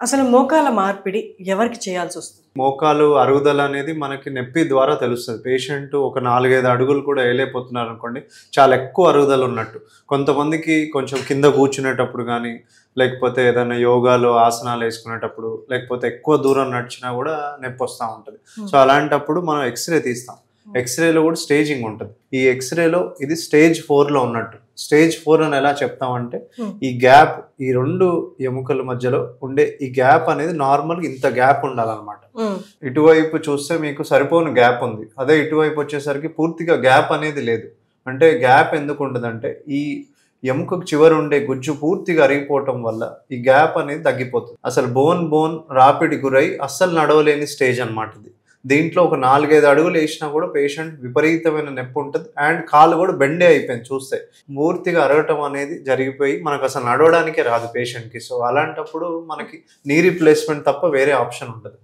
అసలు మోకాల మార్పిడి ఎవరికి చేయాల్సొస్తుంది? మోకాలు అరుగుదల అనేది మనకి నొప్పి ద్వారా తెలుస్తది. పేషెంట్ ఒక 4, 5 అడుగులు కూడా ఏయలేకపోతున్నారనుకోండి, చాలా ఎక్కువ అరుగుదల ఉన్నట్టు. కొంతమందికి కొంచెం కింద కూర్చునేటప్పుడు గానీ, లేకపోతే ఏదైనా యోగాలో ఆసనాలేసుకునేటప్పుడు, లేకపోతే ఎక్కువ దూరం నడిచినా గూడా నొప్పొస్తా ఉంటది. సో, అలాంటప్పుడు మనం ఎక్స్‌రే తీస్తాం. ఎక్స్‌రేలో గూడా స్టేజింగ్ ఉంటది. ఈ ఎక్స్‌రేలో ఇది స్టేజ్ 4లో ఉన్నట్టు. స్టేజ్ 4 అని ఎలా చెప్తామంటే, ఈ గ్యాప్ ఈ 2 ఎముకల మధ్యలో ఉండే ఈ గ్యాప్ అనేది నార్మల్‌గా ఇంత గ్యాప్ ఉండాలనమాట. ఇటువైపు చూస్తే మీకు సరిపోని గ్యాప్ ఉంది. అదే ఇటువైపు వచ్చేసరికి పూర్తిగా గ్యాప్ అనేది లేదు. అంటే గ్యాప్ ఎందుకుంటదంటే, ఈ ఎముకకు చివర ఉండే గుజ్జు పూర్తిగా అరిగిపోవటం వల్ల ఈ గ్యాప్ అనేది తగ్గిపోతుంది. అసలు బోన్ రాపిడి గురై అస్సలు నడవలేని స్టేజ్ అనమాట ఇది. దీంట్లో ఒక 4, 5 అడుగులు వేసినా కూడా పేషెంట్ విపరీతమైన నొప్పి ఉంటది. అండ్ కాళ్ళు కూడా బెండే అయిపోయింది చూస్తే. పూర్తిగా అరగటం అనేది జరిగిపోయి మనకు అసలు నడవడానికే రాదు పేషెంట్‌కి. సో, అలాంటప్పుడు మనకి నీ రీప్లేస్‌మెంట్ తప్ప వేరే ఆప్షన్ ఉండదు.